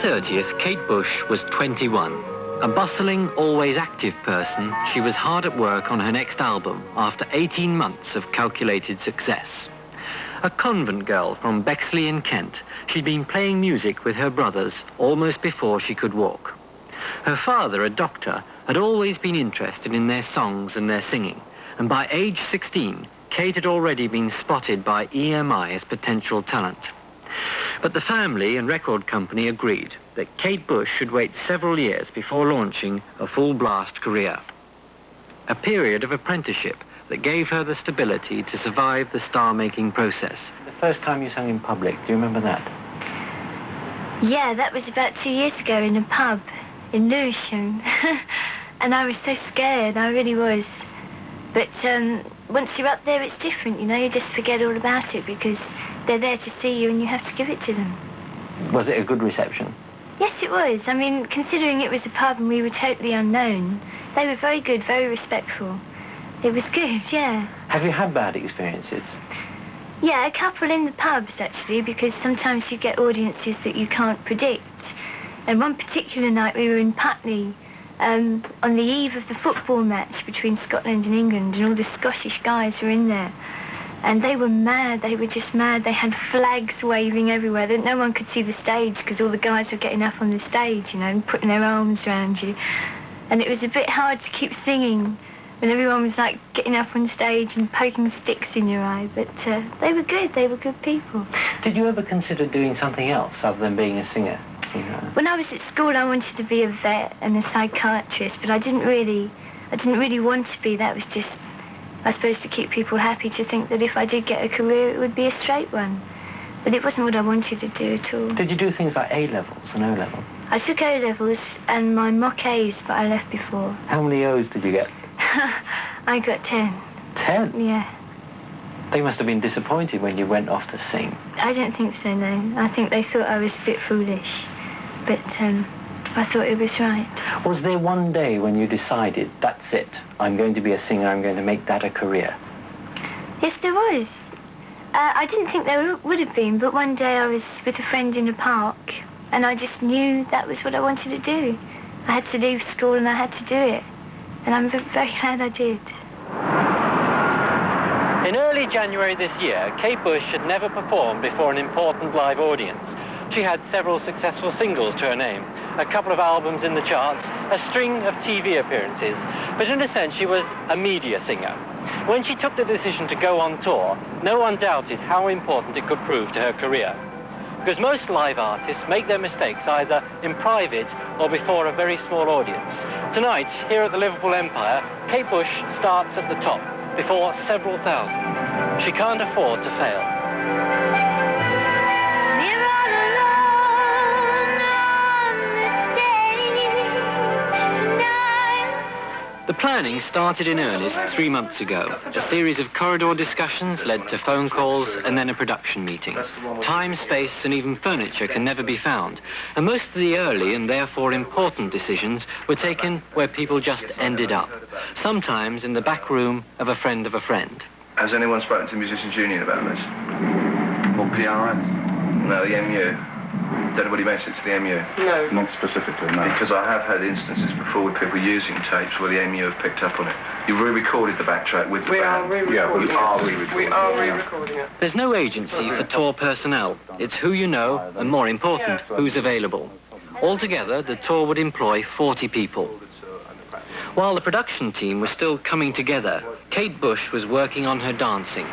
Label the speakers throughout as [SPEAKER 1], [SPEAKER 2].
[SPEAKER 1] 30th, Kate Bush was 21. A bustling, always active person, she was hard at work on her next album after 18 months of calculated success. A convent girl from Bexley in Kent, she'd been playing music with her brothers almost before she could walk. Her father, a doctor, had always been interested in their songs and their singing, and by age 16, Kate had already been spotted by EMI as potential talent. But the family and record company agreed that Kate Bush should wait several years before launching a full-blast career. A period of apprenticeship that gave her the stability to survive the star-making process. The first time you sang in public, do you remember that?
[SPEAKER 2] Yeah, that was about 2 years ago in a pub in Lewisham. And I was so scared, I really was. But once you're up there, it's different, you know, you just forget all about it because they're there to see you and you have to give it to them.
[SPEAKER 1] Was it a good reception?
[SPEAKER 2] Yes, it was. I mean, considering it was a pub and we were totally unknown, they were very good, very respectful. It was good, yeah.
[SPEAKER 1] Have you had bad experiences?
[SPEAKER 2] Yeah, a couple in the pubs, actually, because sometimes you get audiences that you can't predict. And one particular night we were in Putney, on the eve of the football match between Scotland and England, and all the Scottish guys were in there. And they were mad, they were just mad. They had flags waving everywhere. No one could see the stage because all the guys were getting up on the stage, you know, and putting their arms around you. And it was a bit hard to keep singing when everyone was like getting up on stage and poking sticks in your eye. But they were good people.
[SPEAKER 1] Did you ever consider doing something else other than being a singer?
[SPEAKER 2] When I was at school, I wanted to be a vet and a psychiatrist, but I didn't really want to be. That was just, I suppose, to keep people happy, to think that if I did get a career, it would be a straight one. But it wasn't what I wanted to do at all.
[SPEAKER 1] Did you do things like A-levels and O-levels?
[SPEAKER 2] I took O-levels and my mock A's, but I left before.
[SPEAKER 1] How many O's did you get?
[SPEAKER 2] I got 10.
[SPEAKER 1] 10?
[SPEAKER 2] Yeah.
[SPEAKER 1] They must have been disappointed when you went off to sing.
[SPEAKER 2] I don't think so, no. I think they thought I was a bit foolish. But I thought it was right.
[SPEAKER 1] Was there one day when you decided, that's it, I'm going to be a singer, I'm going to make that a career?
[SPEAKER 2] Yes, there was. I didn't think there would have been, but one day I was with a friend in a park, and I just knew that was what I wanted to do. I had to leave school and I had to do it. And I'm very glad I did.
[SPEAKER 1] In early January this year, Kate Bush had never performed before an important live audience. She had several successful singles to her name, a couple of albums in the charts, a string of TV appearances, but in a sense she was a media singer. When she took the decision to go on tour, no one doubted how important it could prove to her career. Because most live artists make their mistakes either in private or before a very small audience. Tonight, here at the Liverpool Empire, Kate Bush starts at the top, before several thousand. She can't afford to fail. The planning started in earnest 3 months ago. A series of corridor discussions led to phone calls and then a production meeting. Time, space and even furniture can never be found. And most of the early and therefore important decisions were taken where people just ended up. Sometimes in the back room of a friend of a friend.
[SPEAKER 3] Has anyone spoken to Musicians Union about this? Or PRM? No, the MU. Did anybody mention it to the MU?
[SPEAKER 4] No. Not specifically, no.
[SPEAKER 3] Because I have had instances before with people using tapes where the MU have picked up on it. You re-recorded the backtrack with the band?
[SPEAKER 4] Yeah, we are re-recording.
[SPEAKER 3] We are re-recording
[SPEAKER 4] it.
[SPEAKER 1] There's no agency for tour personnel. It's who you know and, more important, who's available. Altogether, the tour would employ 40 people. While the production team was still coming together, Kate Bush was working on her dancing.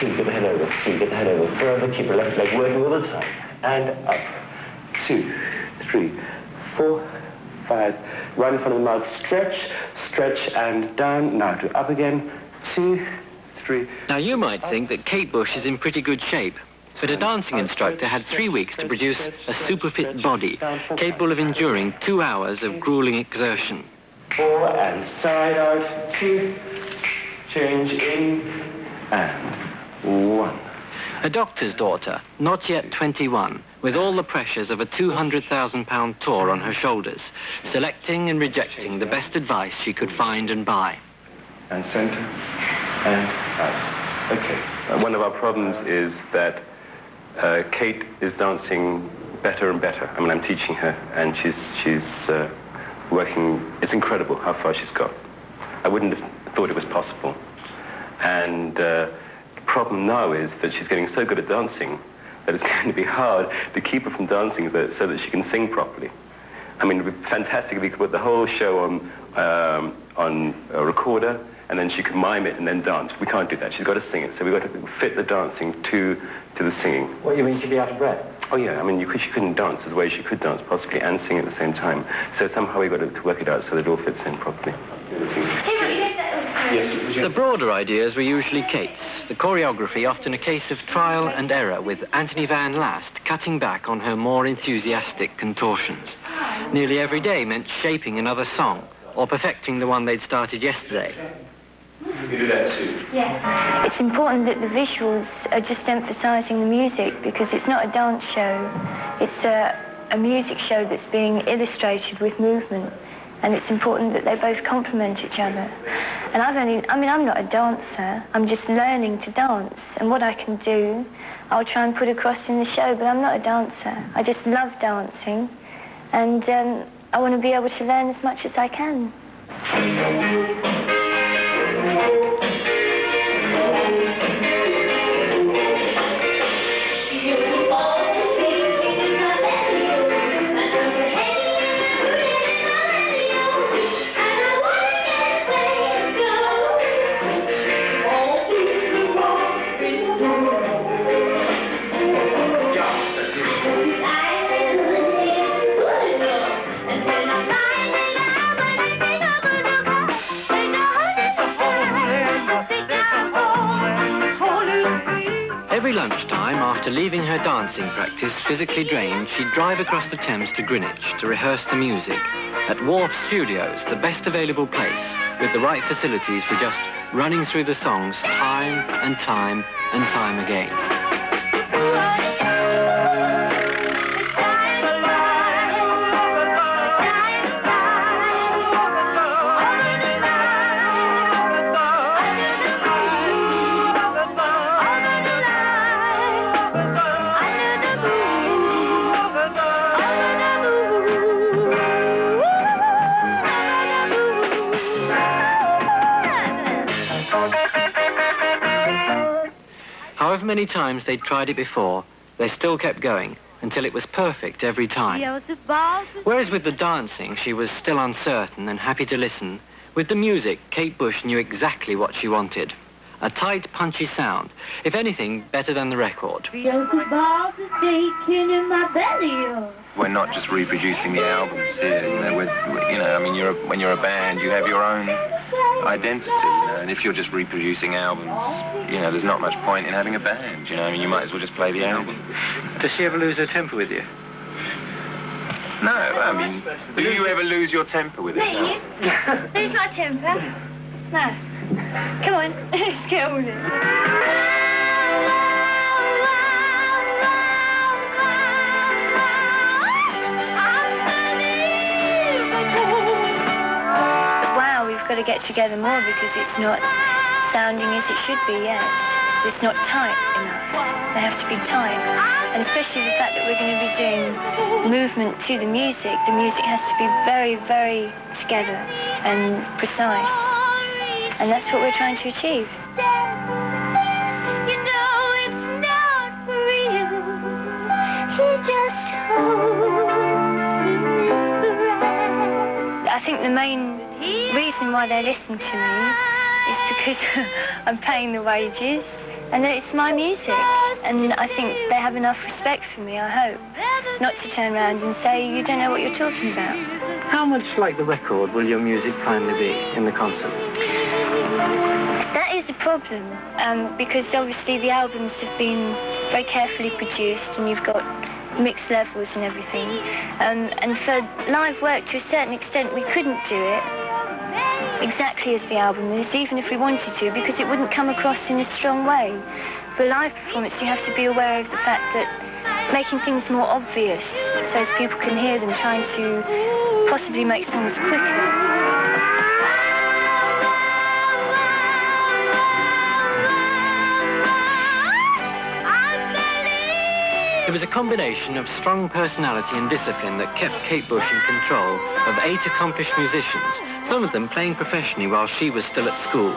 [SPEAKER 1] Get the head over, 3, get the head over, forever, keep your left leg working all the time. And up, 2, 3, 4, 5, right in front of the mouth, stretch, stretch, and down. Now to up again, 2, 3. Now you might think that Kate Bush is in pretty good shape, but a dancing instructor had 3 weeks to produce a super fit body, capable of enduring 2 hours of grueling exertion. 4 and side out, 2, change in, and 1. A doctor's daughter, not yet 21, with all the pressures of a £200,000 tour on her shoulders, selecting and rejecting the best advice she could find and buy. And centre, and out. Okay.
[SPEAKER 5] One of our problems is that Kate is dancing better and better. I mean, I'm teaching her, and she's working. It's incredible how far she's got. I wouldn't have thought it was possible. And the problem now is that she's getting so good at dancing that it's going to be hard to keep her from dancing so that she can sing properly. I mean, it would be fantastic if we could put the whole show on a recorder, and then she could mime it and then dance. We can't do that. She's got to sing it. So we've got to fit the dancing to the singing.
[SPEAKER 1] What, you mean she'd be out of breath?
[SPEAKER 5] Oh, yeah. I mean, she couldn't dance the way she could dance, possibly, and sing at the same time. So somehow we've got to work it out so that it all fits in properly.
[SPEAKER 1] The broader ideas were usually Kate's. The choreography often a case of trial and error, with Anthony Van Last cutting back on her more enthusiastic contortions. Nearly every day meant shaping another song, or perfecting the one they'd started yesterday.
[SPEAKER 5] You can do that too.
[SPEAKER 2] Yeah. It's important that the visuals are just emphasising the music, because it's not a dance show. It's a music show that's being illustrated with movement, and it's important that they both complement each other. And I'm not a dancer. I'm just learning to dance, and what I can do, I'll try and put across in the show, but I'm not a dancer. I just love dancing, and I want to be able to learn as much as I can.
[SPEAKER 1] Every lunchtime, after leaving her dancing practice physically drained, she'd drive across the Thames to Greenwich to rehearse the music. At Wharf Studios, the best available place, with the right facilities for just running through the songs time and time and time again. However many times they'd tried it before, they still kept going until it was perfect every time. Whereas with the dancing, she was still uncertain and happy to listen. With the music, Kate Bush knew exactly what she wanted. A tight, punchy sound. If anything, better than the record.
[SPEAKER 3] We're not just reproducing the albums here. When you're a band, you have your own identity, and if you're just reproducing albums, there's not much point in having a band, you might as well just play the album.
[SPEAKER 1] Does she ever lose her temper with you?
[SPEAKER 3] No, do you ever lose your temper with it?
[SPEAKER 2] Me? Lose my temper? No. Come on, let's get on with it. Wow, we've got to get together more because it's not sounding as it should be yet. It's not tight enough. They have to be tight. And especially the fact that we're going to be doing movement to the music has to be very, very together and precise. And that's what we're trying to achieve. It's not real. He just holds me. I think the main reason why they listen to me is because I'm paying the wages and it's my music. And I think they have enough respect for me, I hope, not to turn around and say, you don't know what you're talking about.
[SPEAKER 1] How much like the record will your music finally be in the concert?
[SPEAKER 2] That is a problem, because obviously the albums have been very carefully produced and you've got mixed levels and everything. And for live work, to a certain extent, we couldn't do it exactly as the album is, even if we wanted to, because it wouldn't come across in a strong way. For a live performance, you have to be aware of the fact that making things more obvious so as people can hear them, trying to possibly make songs quicker.
[SPEAKER 1] combination of strong personality and discipline that kept Kate Bush in control of 8 accomplished musicians, some of them playing professionally while she was still at school.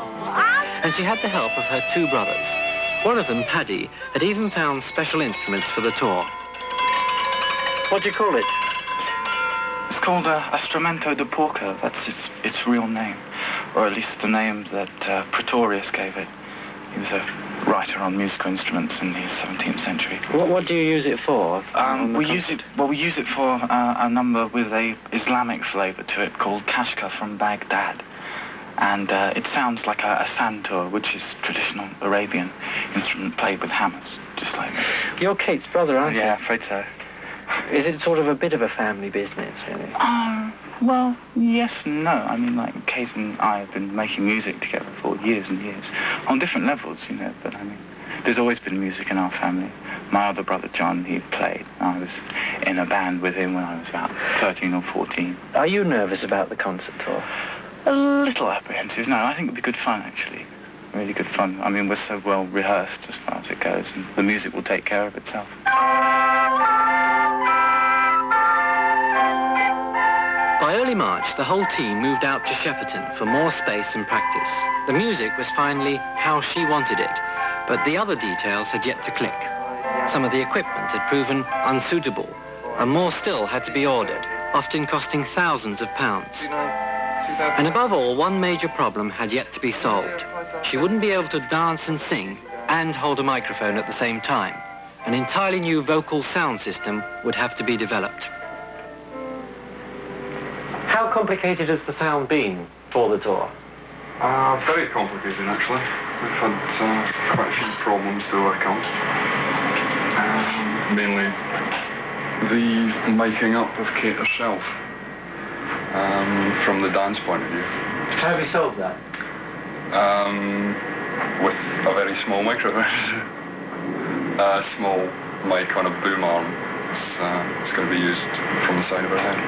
[SPEAKER 1] And she had the help of her 2 brothers. One of them, Paddy, had even found special instruments for the tour. What do you call it?
[SPEAKER 6] It's called a Strumento da Porco. That's its real name, or at least the name that Pretorius gave it. He was a writer on musical instruments in the 17th century.
[SPEAKER 1] What do you use it for?
[SPEAKER 6] We use it for a number with a Islamic flavour to it called Kashka from Baghdad. And it sounds like a santur, which is traditional Arabian instrument played with hammers, just like that.
[SPEAKER 1] You're Kate's brother, aren't you?
[SPEAKER 6] Yeah, afraid so.
[SPEAKER 1] Is it sort of a bit of a family business, really?
[SPEAKER 6] Well, yes and no. I mean, like, Kate and I have been making music together for years and years, on different levels, you know, but I mean, there's always been music in our family. My other brother, John, he played. I was in a band with him when I was about 13 or 14.
[SPEAKER 1] Are you nervous about the concert tour?
[SPEAKER 6] A little apprehensive. No, I think it'll be good fun, actually. Really good fun. I mean, we're so well rehearsed as far as it goes, and the music will take care of itself.
[SPEAKER 1] By early March, the whole team moved out to Shepperton for more space and practice. The music was finally how she wanted it, but the other details had yet to click. Some of the equipment had proven unsuitable, and more still had to be ordered, often costing thousands of pounds. And above all, one major problem had yet to be solved. She wouldn't be able to dance and sing and hold a microphone at the same time. An entirely new vocal sound system would have to be developed. How complicated has the sound been for the tour?
[SPEAKER 4] Very complicated, actually. We've had quite a few problems to work on. Mainly the miking up of Kate herself, from the dance point of view.
[SPEAKER 1] How have you solved that?
[SPEAKER 4] With a very small microphone. A small mic on a boom arm. It's going to be used from the side of her head.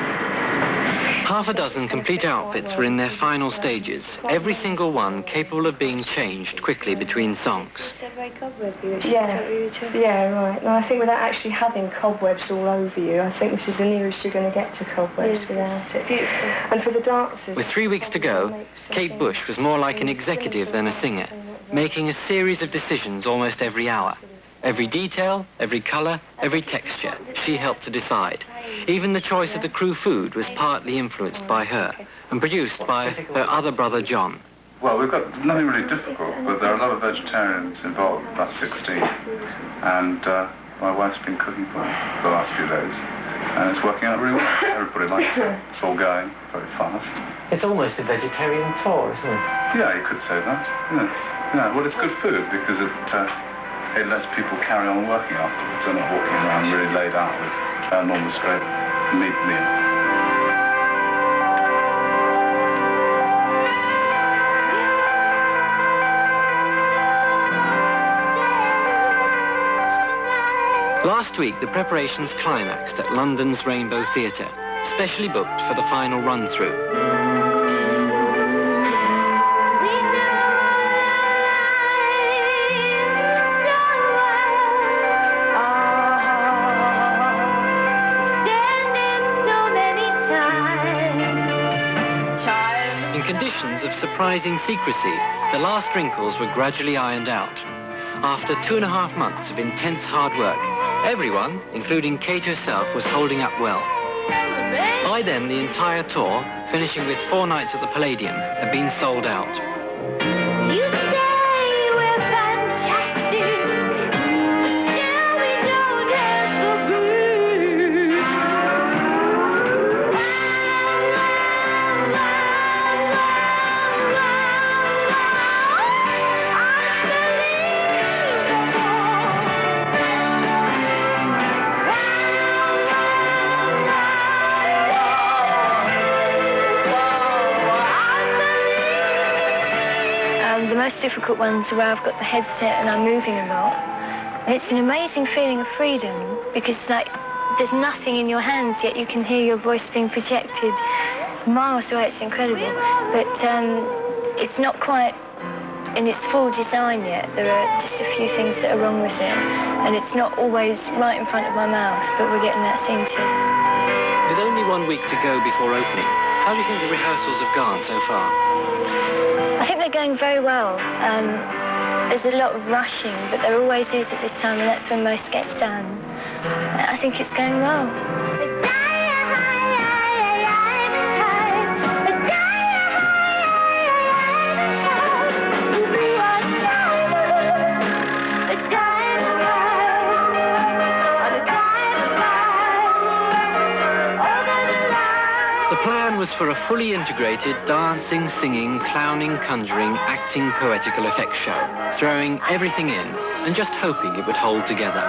[SPEAKER 1] Half a dozen complete outfits were in their final stages, every single one capable of being changed quickly between songs.
[SPEAKER 7] Yeah, right. No, I think without actually having cobwebs all over you, I think this is the nearest you're going to get to cobwebs without it. And for the dancers...
[SPEAKER 1] With 3 weeks to go, Kate Bush was more like an executive than a singer, making a series of decisions almost every hour. Every detail, every colour, every texture, she helped to decide. Even the choice of the crew food was partly influenced by her and produced by her other brother, John.
[SPEAKER 4] Well, we've got nothing really difficult, but there are a lot of vegetarians involved, about 16. And my wife's been cooking for me for the last few days. And it's working out really well. Everybody likes it. It's all going very fast.
[SPEAKER 1] It's almost a vegetarian tour, isn't it?
[SPEAKER 4] Yeah, you could say that. Yes. Yeah, well, it's good food because it lets people carry on working afterwards. They're not walking around really laid out with a normal straight meat meal.
[SPEAKER 1] Last week, the preparations climaxed at London's Rainbow Theatre, specially booked for the final run-through. In conditions of surprising secrecy, the last wrinkles were gradually ironed out. After 2.5 months of intense hard work, everyone, including Kate herself, was holding up well. By then, the entire tour, finishing with 4 nights at the Palladium, had been sold out.
[SPEAKER 2] You say we're fantastic, but still we don't have the groove. The most difficult ones are where I've got the headset and I'm moving a lot. And it's an amazing feeling of freedom because, like, there's nothing in your hands, yet you can hear your voice being projected miles away. It's incredible. But it's not quite in its full design yet. There are just a few things that are wrong with it, and it's not always right in front of my mouth, but we're getting that seam to.
[SPEAKER 1] With only 1 week to go before opening, how do you think the rehearsals have gone so far?
[SPEAKER 2] I think they're going very well. There's a lot of rushing, but there always is at this time, and that's when most gets done. I think it's going well.
[SPEAKER 1] The plan was for a fully integrated dancing, singing, clowning, conjuring, acting, poetical effects show, throwing everything in and just hoping it would hold together.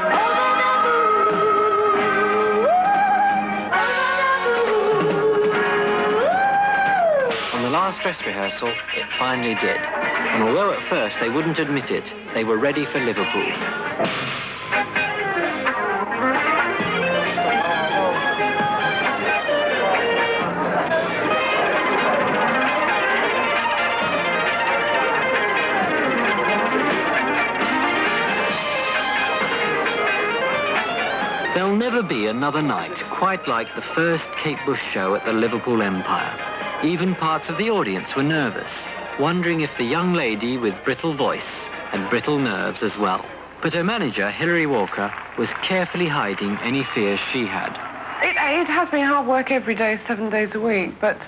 [SPEAKER 1] On the last dress rehearsal, it finally did. And although at first they wouldn't admit it, they were ready for Liverpool. There'll never be another night quite like the first Kate Bush show at the Liverpool Empire. Even parts of the audience were nervous, wondering if the young lady with brittle voice had brittle nerves as well. But her manager, Hilary Walker, was carefully hiding any fears she had.
[SPEAKER 8] It has been hard work every day, 7 days a week, but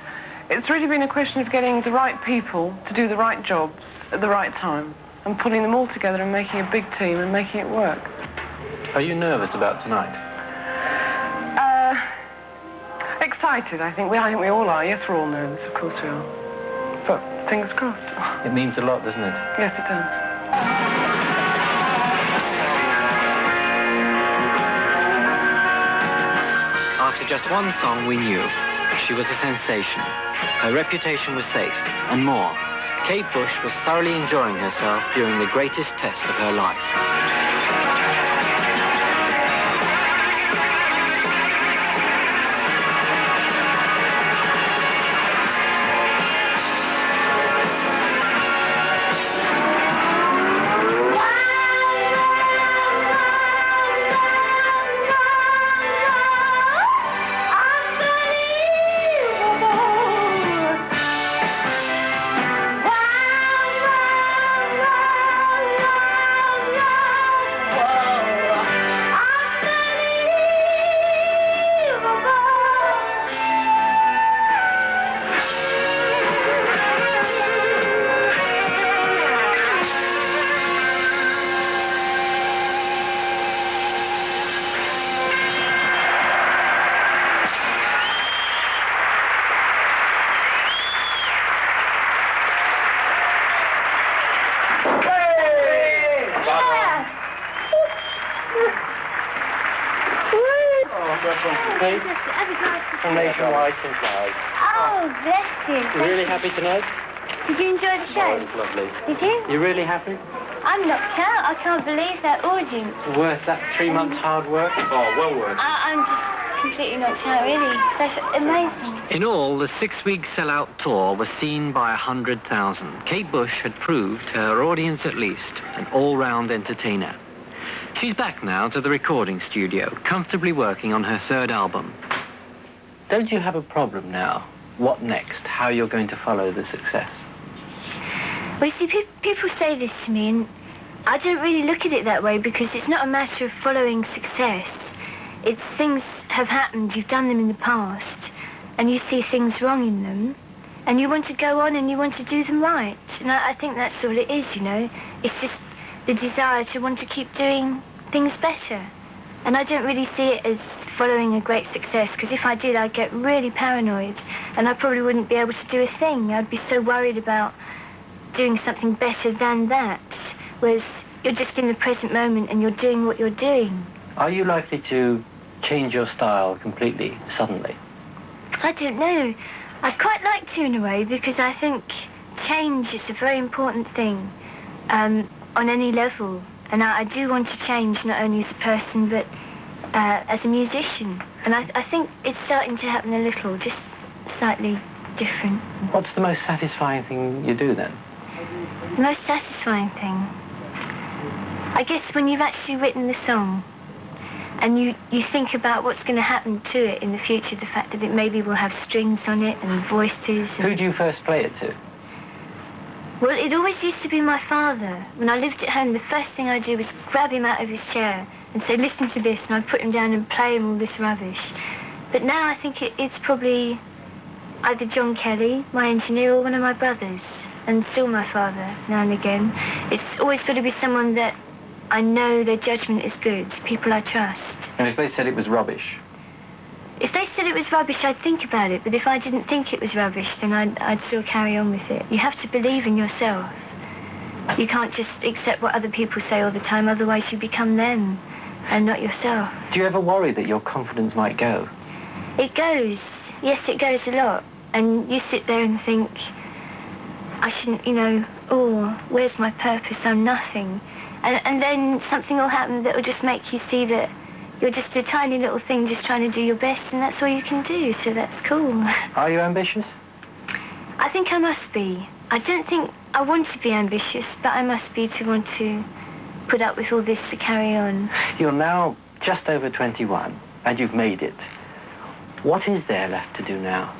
[SPEAKER 8] it's really been a question of getting the right people to do the right jobs at the right time and putting them all together and making a big team and making it work.
[SPEAKER 1] Are you nervous about tonight?
[SPEAKER 8] Excited, I think we all are. Yes, we're all nervous, of course we are. But fingers crossed.
[SPEAKER 1] It means a lot, doesn't it?
[SPEAKER 8] Yes, it does.
[SPEAKER 1] After just one song, we knew she was a sensation. Her reputation was safe, and more. Kate Bush was thoroughly enjoying herself during the greatest test of her life.
[SPEAKER 2] From
[SPEAKER 1] Nationwide Supplies.
[SPEAKER 2] Oh, bless you.
[SPEAKER 1] You really happy tonight?
[SPEAKER 2] Did you enjoy the show?
[SPEAKER 1] Oh, it was lovely.
[SPEAKER 2] Did you?
[SPEAKER 1] You really happy?
[SPEAKER 2] I'm knocked out. I can't believe that audience.
[SPEAKER 1] Worth that 3 months hard work? Oh, well worth.
[SPEAKER 2] I'm just completely knocked out, really. That's amazing.
[SPEAKER 1] In all, the 6-week sellout tour was seen by 100,000. Kate Bush had proved, to her audience at least, an all-round entertainer. She's back now to the recording studio, comfortably working on her 3rd album. Don't you have a problem now? What next? How you're going to follow the success?
[SPEAKER 2] Well, you see, people say this to me, and I don't really look at it that way because it's not a matter of following success. It's things have happened, you've done them in the past, and you see things wrong in them, and you want to go on and you want to do them right. And I think that's all it is, you know. It's just the desire to want to keep doing things better. And I don't really see it as following a great success, because if I did, I'd get really paranoid, and I probably wouldn't be able to do a thing. I'd be so worried about doing something better than that, whereas you're just in the present moment and you're doing what you're doing.
[SPEAKER 1] Are you likely to change your style completely, suddenly?
[SPEAKER 2] I don't know. I'd quite like to, in a way, because I think change is a very important thing on any level. And I do want to change, not only as a person, but as a musician. And I think it's starting to happen a little, just slightly different.
[SPEAKER 1] What's the most satisfying thing you do, then?
[SPEAKER 2] The most satisfying thing, I guess, when you've actually written the song and you think about what's going to happen to it in the future, the fact that it maybe will have strings on it and voices. And...
[SPEAKER 1] Who do you first play it to?
[SPEAKER 2] Well, it always used to be my father. When I lived at home, the first thing I'd do was grab him out of his chair and say, listen to this, and I'd put him down and play him all this rubbish. But now I think it's probably either John Kelly, my engineer, or one of my brothers, and still my father, now and again. It's always got to be someone that I know their judgment is good, people I trust.
[SPEAKER 1] And if they said it was rubbish?
[SPEAKER 2] If they said it was rubbish, I'd think about it, but if I didn't think it was rubbish, then I'd still carry on with it. You have to believe in yourself. You can't just accept what other people say all the time, otherwise you become them and not yourself.
[SPEAKER 1] Do you ever worry that your confidence might go?
[SPEAKER 2] It goes. Yes, it goes a lot. And you sit there and think, I shouldn't, oh, where's my purpose? I'm nothing. And then something will happen that will just make you see that you're just a tiny little thing just trying to do your best, and that's all you can do, so that's cool.
[SPEAKER 1] Are you ambitious?
[SPEAKER 2] I think I must be. I don't think I want to be ambitious, but I must be to want to put up with all this to carry on.
[SPEAKER 1] You're now just over 21, and you've made it. What is there left to do now?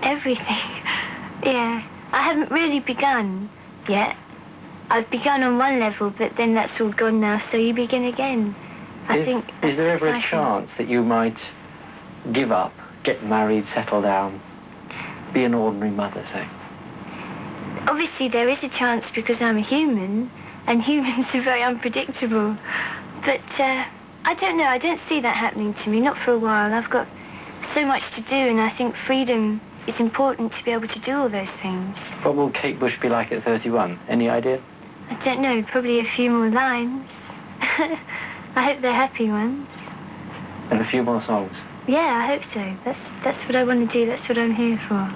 [SPEAKER 2] Everything. Yeah. I haven't really begun yet. I've begun on one level, but then that's all gone now, so you begin again.
[SPEAKER 1] Is there ever a chance that you might give up, get married, settle down, be an ordinary mother, say?
[SPEAKER 2] Obviously there is a chance because I'm a human, and humans are very unpredictable. But I don't know, I don't see that happening to me, not for a while. I've got so much to do, and I think freedom is important to be able to do all those things.
[SPEAKER 1] What will Kate Bush be like at 31? Any idea?
[SPEAKER 2] I don't know, probably a few more lines. I hope they're happy ones.
[SPEAKER 1] And a few more songs?
[SPEAKER 2] Yeah, I hope so. That's what I want to do. That's what I'm here for.